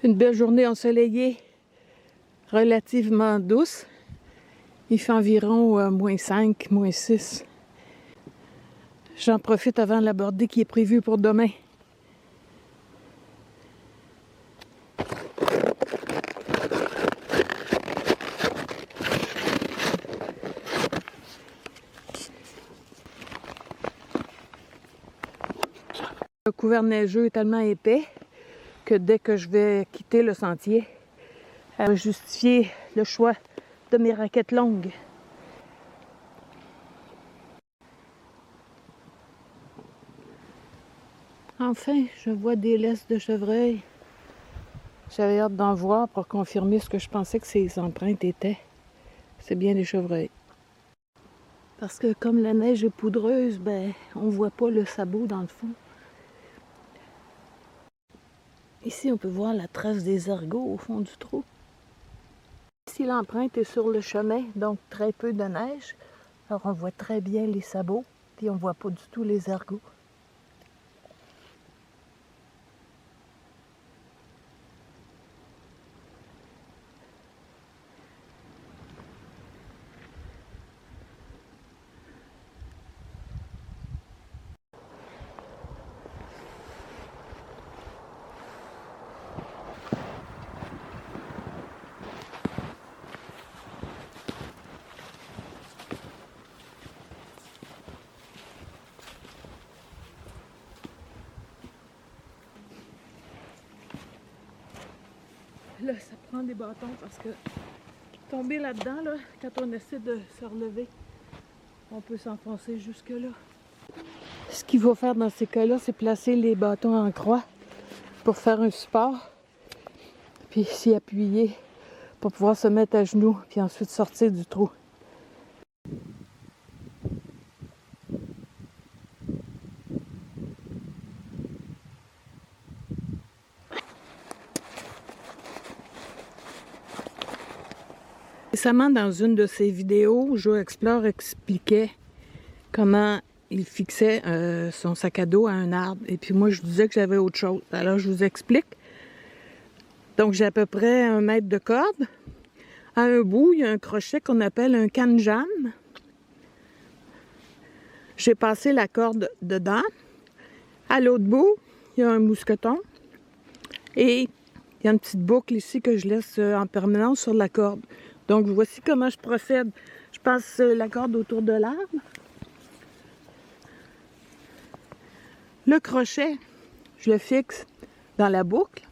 Une belle journée ensoleillée, relativement douce. Il fait environ -5, -6. J'en profite avant l'aborder qui est prévu pour demain. Le couvert neigeux est tellement épais que dès que je vais quitter le sentier, elle va justifier le choix de mes raquettes longues. Enfin, je vois des laisses de chevreuil. J'avais hâte d'en voir pour confirmer ce que je pensais que ces empreintes étaient. C'est bien des chevreuils. Parce que comme la neige est poudreuse, ben, on voit pas le sabot dans le fond. Ici, on peut voir la trace des ergots au fond du trou. Ici, l'empreinte est sur le chemin, donc très peu de neige. Alors, on voit très bien les sabots, puis on voit pas du tout les ergots. Là, ça prend des bâtons parce que tomber là-dedans, là, quand on essaie de se relever, on peut s'enfoncer jusque-là. Ce qu'il faut faire dans ces cas-là, c'est placer les bâtons en croix pour faire un support, puis s'y appuyer pour pouvoir se mettre à genoux, puis ensuite sortir du trou. Récemment, dans une de ses vidéos, Joe Explore expliquait comment il fixait son sac à dos à un arbre. Et puis moi, je disais que j'avais autre chose. Alors, je vous explique. Donc, j'ai à peu près 1 mètre de corde. À un bout, il y a un crochet qu'on appelle un canne-jambe. J'ai passé la corde dedans. À l'autre bout, il y a un mousqueton. Et il y a une petite boucle ici que je laisse en permanence sur la corde. Donc, voici comment je procède. Je passe la corde autour de l'arbre. Le crochet, je le fixe dans la boucle.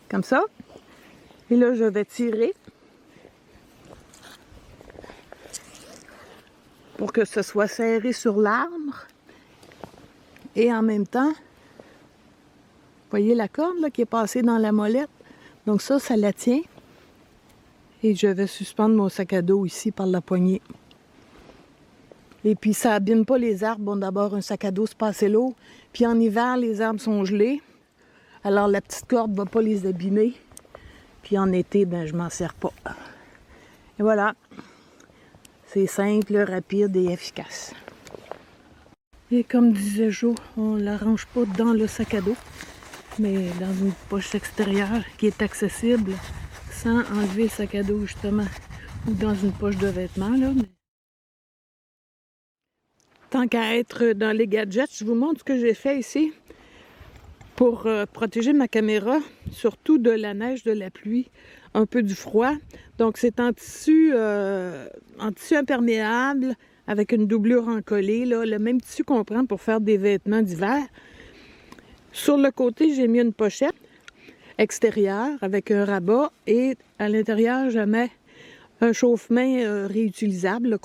Comme ça. Et là, je vais tirer pour que ce soit serré sur l'arbre. Et en même temps, vous voyez la corde là, qui est passée dans la molette? Donc ça la tient. Et je vais suspendre mon sac à dos ici par la poignée. Et puis ça abîme pas les arbres. Bon, d'abord, un sac à dos, c'est pas assez lourd. Puis en hiver, les arbres sont gelés. Alors la petite corde va pas les abîmer. Puis en été, ben je m'en sers pas. Et voilà. C'est simple, rapide et efficace. Et comme disait Jo, on ne l'arrange pas dans le sac à dos, mais dans une poche extérieure qui est accessible sans enlever le sac à dos justement, ou dans une poche de vêtements. Là. Tant qu'à être dans les gadgets, je vous montre ce que j'ai fait ici pour protéger ma caméra, surtout de la neige, de la pluie, un peu du froid. Donc c'est en tissu imperméable avec une doublure encollée, là, le même tissu qu'on prend pour faire des vêtements d'hiver. Sur le côté, j'ai mis une pochette extérieure avec un rabat et à l'intérieur, je mets un chauffe-main réutilisable. Là.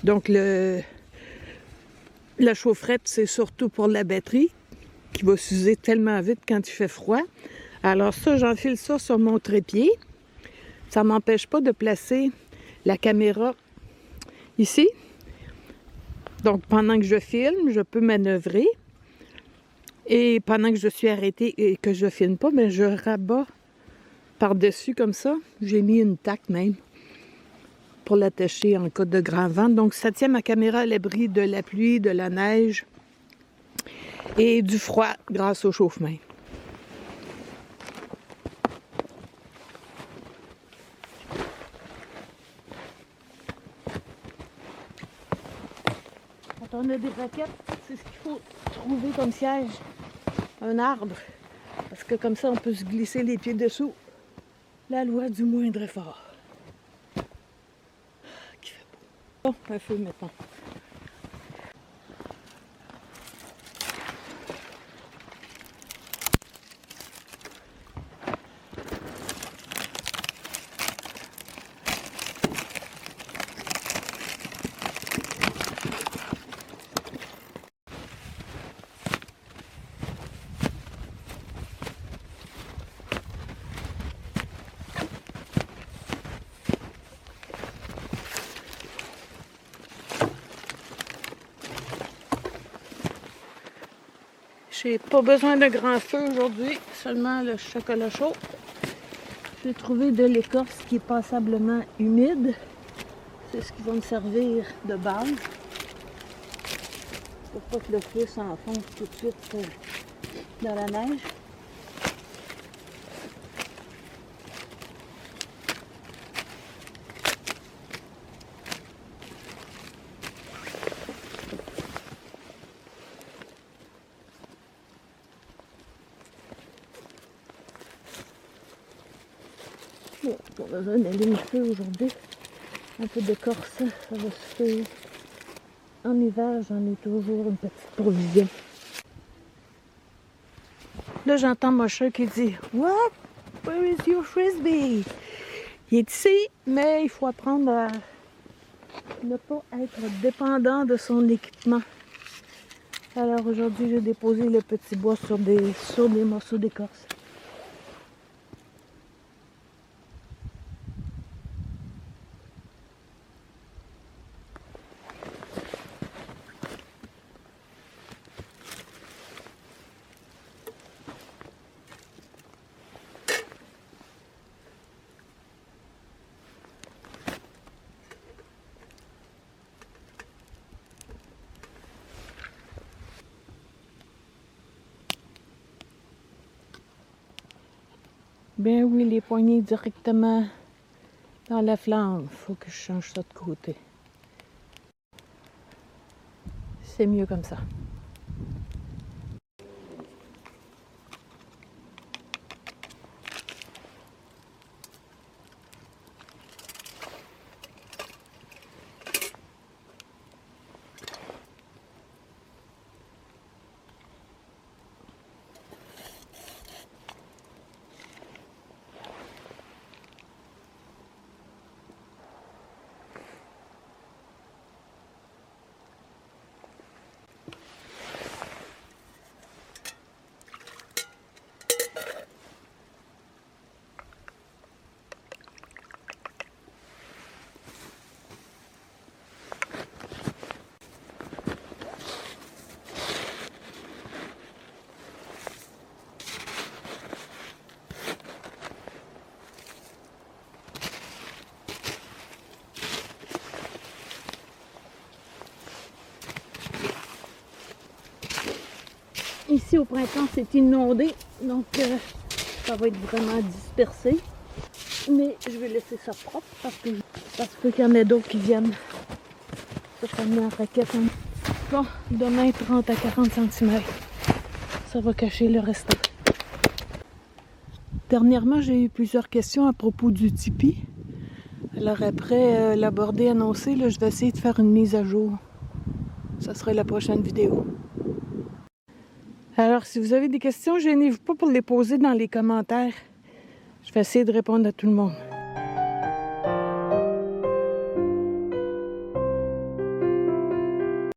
Donc la chaufferette, c'est surtout pour la batterie qui va s'user tellement vite quand il fait froid. Alors ça, j'enfile ça sur mon trépied. Ça ne m'empêche pas de placer la caméra ici. Donc pendant que je filme, je peux manœuvrer. Et pendant que je suis arrêtée et que je ne filme pas, bien, je rabats par-dessus comme ça. J'ai mis une taque même pour l'attacher en cas de grand vent. Donc ça tient ma caméra à l'abri de la pluie, de la neige et du froid grâce au chauffe-main. Quand on a des raquettes, c'est ce qu'il faut trouver comme siège. Un arbre. Parce que comme ça, on peut se glisser les pieds dessous. La loi du moindre effort. Qui fait beau. Bon, un feu maintenant. J'ai pas besoin de grand feu aujourd'hui, seulement le chocolat chaud. J'ai trouvé de l'écorce qui est passablement humide. C'est ce qui va me servir de base. Pour pas que le feu s'enfonce tout de suite dans la neige. Bon, pas besoin d'aller le feu aujourd'hui. Un peu d'écorce, ça va suffire. En hiver, j'en ai toujours une petite provision. Là, j'entends mon chat qui dit « What? Where is your frisbee? » Il est ici, mais il faut apprendre à ne pas être dépendant de son équipement. Alors aujourd'hui, j'ai déposé le petit bois sur des morceaux d'écorce. Ben oui, les poignées directement dans la flamme. Faut que je change ça de côté. C'est mieux comme ça. Ici au printemps c'est inondé, donc ça va être vraiment dispersé. Mais je vais laisser ça propre parce que qu'il y en a d'autres qui viennent se promener en raquette. Bon, demain 30 à 40 cm. Ça va cacher le restant. Dernièrement, j'ai eu plusieurs questions à propos du Tipeee. Alors après l'aborder annoncé, là, je vais essayer de faire une mise à jour. Ça sera la prochaine vidéo. Alors, si vous avez des questions, gênez-vous pas pour les poser dans les commentaires. Je vais essayer de répondre à tout le monde.